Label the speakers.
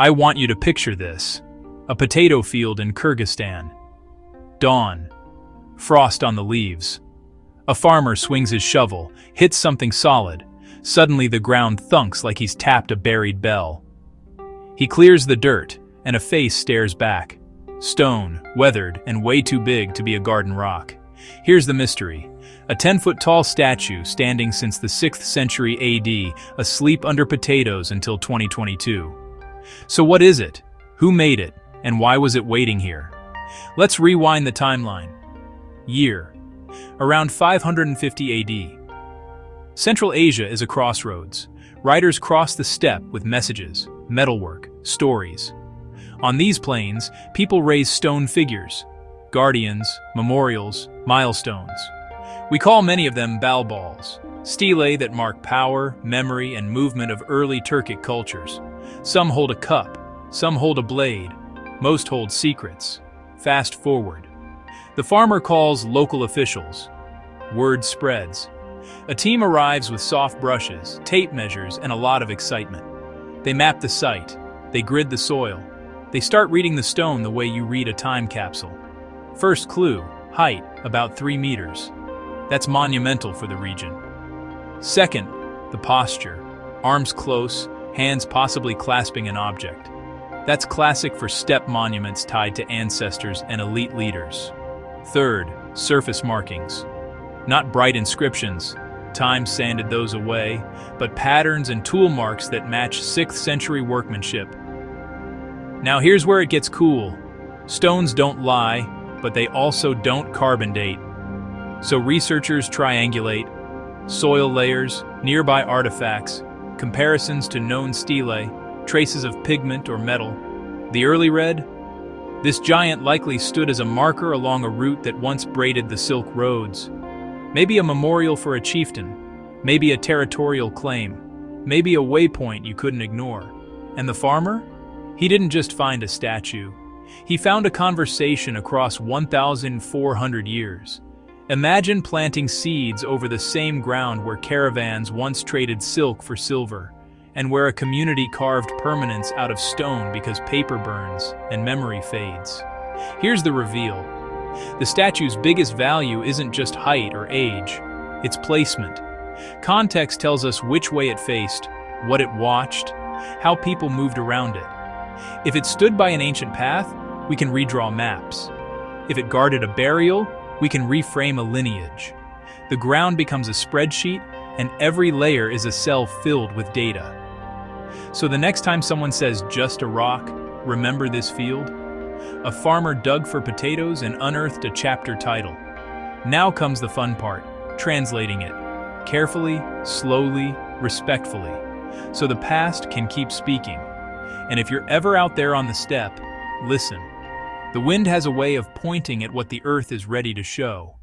Speaker 1: I want you to picture this. A potato field in Kyrgyzstan. Dawn. Frost on the leaves. A farmer swings his shovel, hits something solid. Suddenly the ground thunks like he's tapped a buried bell. He clears the dirt, and a face stares back. Stone, weathered, and way too big to be a garden rock. Here's the mystery. A 10-foot-tall statue standing since the 6th century AD, asleep under potatoes until 2022. So what is it? Who made it? And why was it waiting here? Let's rewind the timeline. Year. Around 550 AD. Central Asia is a crossroads. Riders cross the steppe with messages, metalwork, stories. On these plains, people raise stone figures, guardians, memorials, milestones. We call many of them balbals, stelae that mark power, memory, and movement of early Turkic cultures. Some hold a cup, some hold a blade, most hold secrets. Fast forward. The farmer calls local officials. Word spreads. A team arrives with soft brushes, tape measures, and a lot of excitement. They map the site. They grid the soil. They start reading the stone the way you read a time capsule. First clue, height, about 3 meters. That's monumental for the region. Second, the posture. Arms close, hands possibly clasping an object. That's classic for steppe monuments tied to ancestors and elite leaders. Third, surface markings. Not bright inscriptions, time sanded those away, but patterns and tool marks that match 6th century workmanship. Now here's where it gets cool. Stones don't lie, but they also don't carbon date. So researchers triangulate soil layers, nearby artifacts, comparisons to known stelae, traces of pigment or metal. The early red? This giant likely stood as a marker along a route that once braided the Silk Roads. Maybe a memorial for a chieftain, maybe a territorial claim, maybe a waypoint you couldn't ignore. And the farmer? He didn't just find a statue. He found a conversation across 1,400 years. Imagine planting seeds over the same ground where caravans once traded silk for silver, and where a community carved permanence out of stone because paper burns and memory fades. Here's the reveal. The statue's biggest value isn't just height or age, it's placement. Context tells us which way it faced, what it watched, how people moved around it. If it stood by an ancient path, we can redraw maps. If it guarded a burial, we can reframe a lineage. The ground becomes a spreadsheet, and every layer is a cell filled with data. So the next time someone says just a rock, remember this field? A farmer dug for potatoes and unearthed a chapter title. Now comes the fun part, translating it. Carefully, slowly, respectfully. So the past can keep speaking. And if you're ever out there on the steppe, listen. The wind has a way of pointing at what the earth is ready to show.